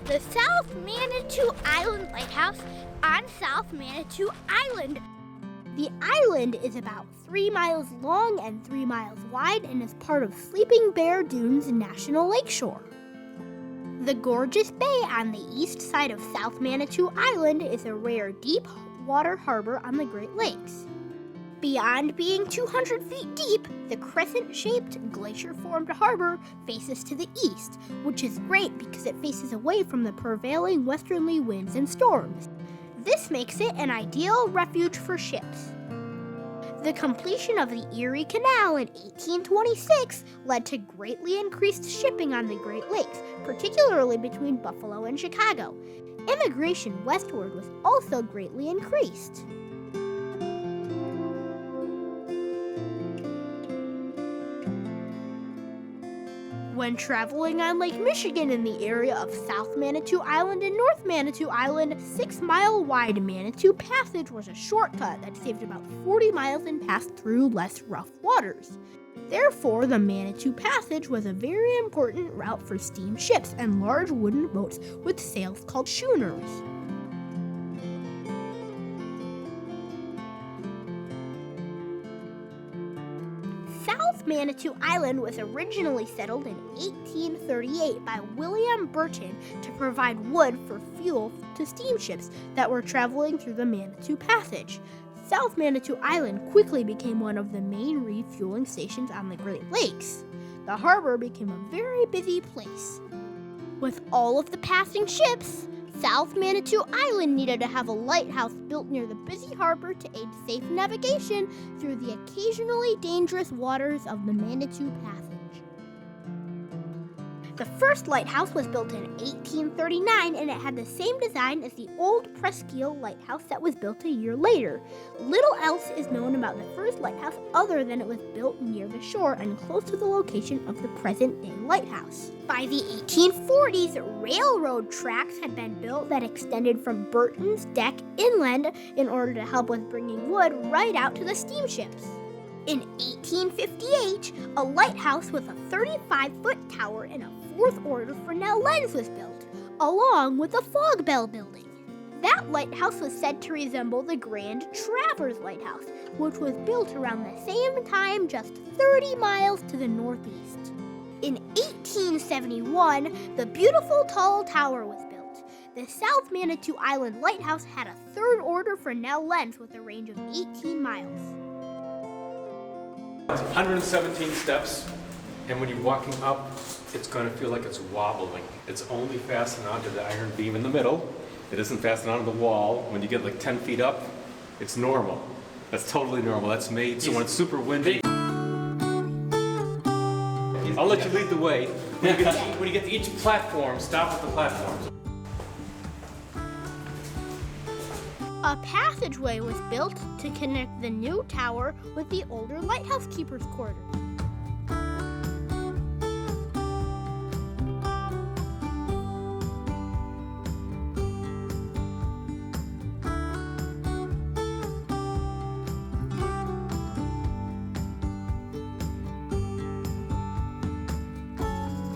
visit the South Manitou Island Lighthouse on South Manitou Island. The island is about 3 miles long and 3 miles wide and is part of Sleeping Bear Dunes National Lakeshore. The gorgeous bay on the east side of South Manitou Island is a rare deep water harbor on the Great Lakes. Beyond being 200 feet deep, the crescent-shaped glacier-formed harbor faces to the east, which is great because it faces away from the prevailing westerly winds and storms. This makes it an ideal refuge for ships. The completion of the Erie Canal in 1826 led to greatly increased shipping on the Great Lakes, particularly between Buffalo and Chicago. Immigration westward was also greatly increased. When traveling on Lake Michigan in the area of South Manitou Island and North Manitou Island, 6-mile-wide Manitou Passage was a shortcut that saved about 40 miles and passed through less rough waters. Therefore, the Manitou Passage was a very important route for steamships and large wooden boats with sails called schooners. South Manitou Island was originally settled in 1838 by William Burton to provide wood for fuel to steamships that were traveling through the Manitou Passage. South Manitou Island quickly became one of the main refueling stations on the Great Lakes. The harbor became a very busy place. With all of the passing ships, South Manitou Island needed to have a lighthouse built near the busy harbor to aid safe navigation through the occasionally dangerous waters of the Manitou Passage. The first lighthouse was built in 1839 and it had the same design as the old Presqu'île lighthouse that was built a year later. Little else is known about the first lighthouse other than it was built near the shore and close to the location of the present-day lighthouse. By the 1840s, railroad tracks had been built that extended from Burton's deck inland in order to help with bringing wood right out to the steamships. In 1858, a lighthouse with a 35-foot tower and a fourth order Fresnel lens was built, along with the fog bell building. That lighthouse was said to resemble the Grand Traverse Lighthouse, which was built around the same time just 30 miles to the northeast. In 1871, the beautiful tall tower was built. The South Manitou Island Lighthouse had a third order Fresnel lens with a range of 18 miles. It's 117 steps, and when you're walking up, it's going to feel like it's wobbling. It's only fastened onto the iron beam in the middle. It isn't fastened onto the wall. When you get like 10 feet up, it's normal. That's totally normal. That's made so when it's super windy. I'll let you lead the way. When you get to each platform, stop at the platforms. A passageway was built to connect the new tower with the older lighthouse keeper's quarters.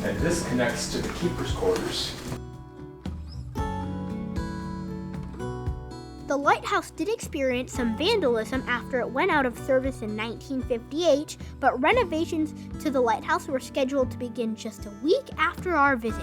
And this connects to the keeper's quarters. The lighthouse did experience some vandalism after it went out of service in 1958, but renovations to the lighthouse were scheduled to begin just a week after our visit.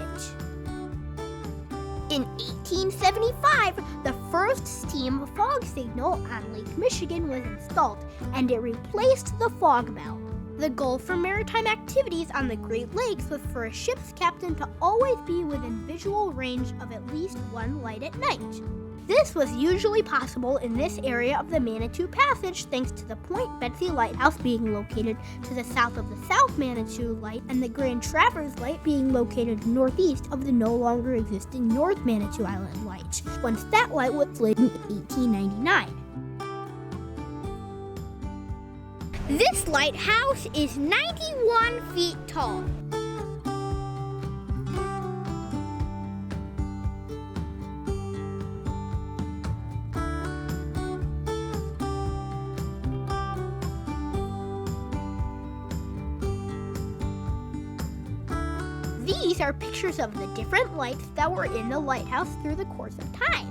In 1875, the first steam fog signal on Lake Michigan was installed, and it replaced the fog bell. The goal for maritime activities on the Great Lakes was for a ship's captain to always be within visual range of at least one light at night. This was usually possible in this area of the Manitou Passage thanks to the Point Betsy Lighthouse being located to the south of the South Manitou Light and the Grand Traverse Light being located northeast of the no longer existing North Manitou Island Light, once that light was lit in 1899. This lighthouse is 91 feet tall. These are pictures of the different lights that were in the lighthouse through the course of time.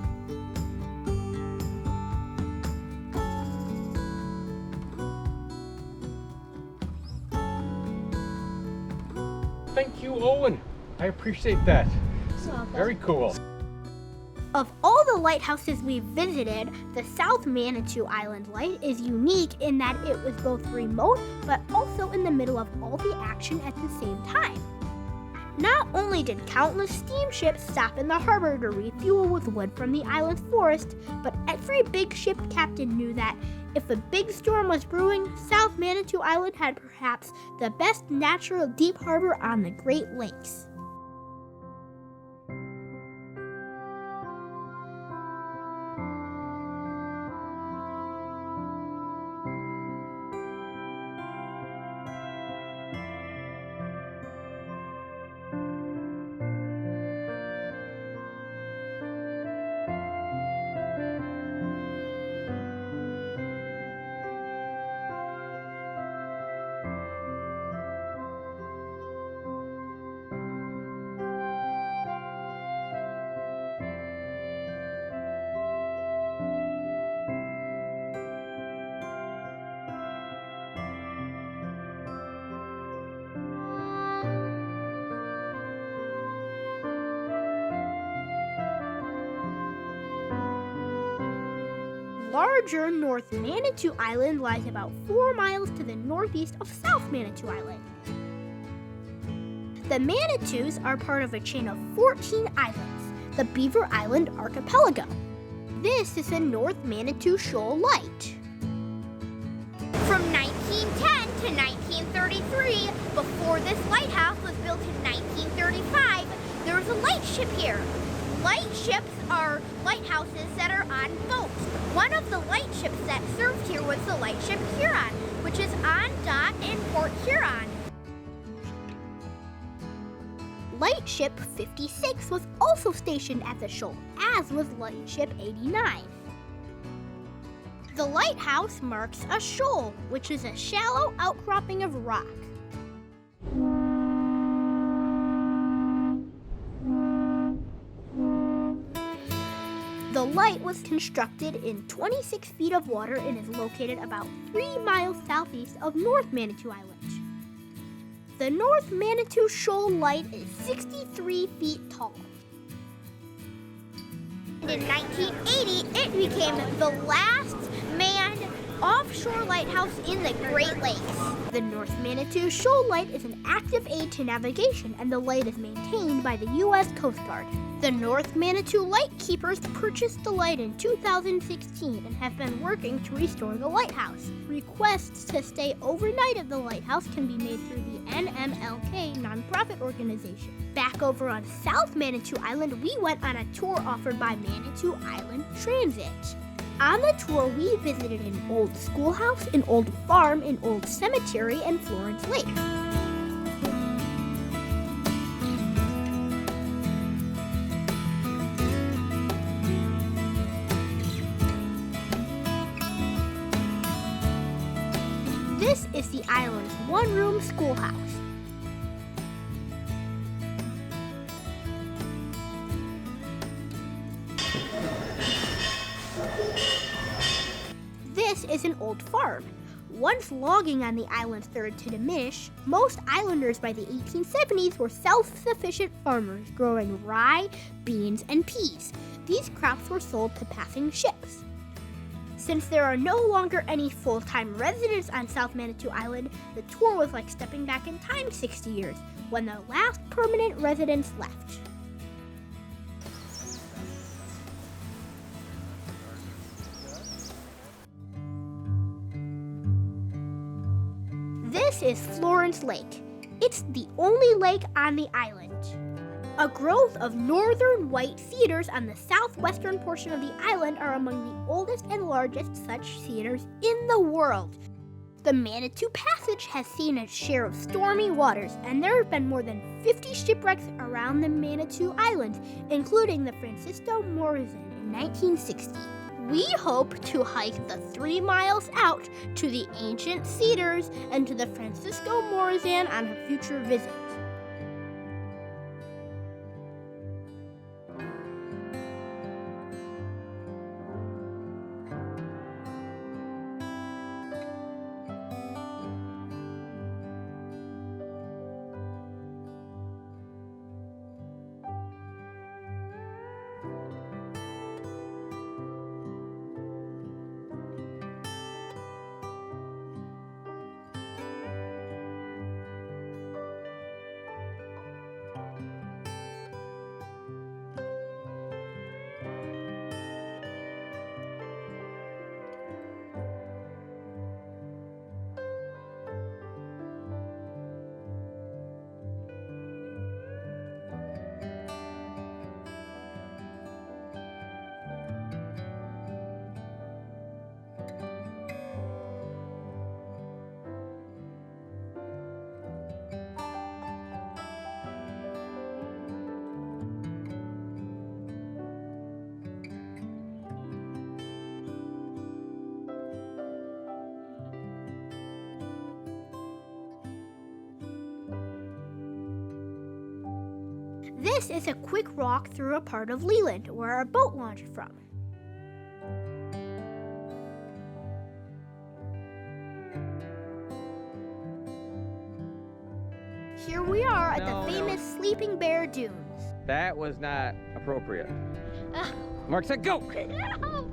Thank you, Owen. I appreciate that. Very cool. Of all the lighthouses we've visited, the South Manitou Island Light is unique in that it was both remote but also in the middle of all the action at the same time. Not only did countless steamships stop in the harbor to refuel with wood from the island's forest, but every big ship captain knew that if a big storm was brewing, South Manitou Island had perhaps the best natural deep harbor on the Great Lakes. Larger North Manitou Island lies about 4 miles to the northeast of South Manitou Island. The Manitous are part of a chain of 14 islands, the Beaver Island Archipelago. This is the North Manitou Shoal Light. From 1910 to 1933, before this lighthouse was built in 1935, there was a lightship here. Lightships are lighthouses that are on boats. One of the lightships that served here was the lightship Huron, which is on dock in Port Huron. Lightship 56 was also stationed at the shoal, as was Lightship 89. The lighthouse marks a shoal, which is a shallow outcropping of rock. The light was constructed in 26 feet of water and is located about 3 miles southeast of North Manitou Island. The North Manitou Shoal Light is 63 feet tall. In 1980, it became the last manned offshore lighthouse in the Great Lakes. The North Manitou Shoal Light is an active aid to navigation, and the light is maintained by the U.S. Coast Guard. The North Manitou Lightkeepers purchased the light in 2016 and have been working to restore the lighthouse. Requests to stay overnight at the lighthouse can be made through the NMLK nonprofit organization. Back over on South Manitou Island, we went on a tour offered by Manitou Island Transit. On the tour, we visited an old schoolhouse, an old farm, an old cemetery, and Florence Lake. This is the island's one-room schoolhouse. This is an old farm. Once logging on the island started to diminish, most islanders by the 1870s were self-sufficient farmers growing rye, beans, and peas. These crops were sold to passing ships. Since there are no longer any full-time residents on South Manitou Island, the tour was like stepping back in time 60 years, when the last permanent residents left. This is Florence Lake. It's the only lake on the island. A growth of northern white cedars on the southwestern portion of the island are among the oldest and largest such cedars in the world. The Manitou Passage has seen its share of stormy waters, and there have been more than 50 shipwrecks around the Manitou Islands, including the Francisco Morazan in 1960. We hope to hike the 3 miles out to the ancient cedars and to the Francisco Morazan on a future visit. This is a quick walk through a part of Leland where our boat launched from. Here we are at the famous Sleeping Bear Dunes. That was not appropriate. Mark said go! No!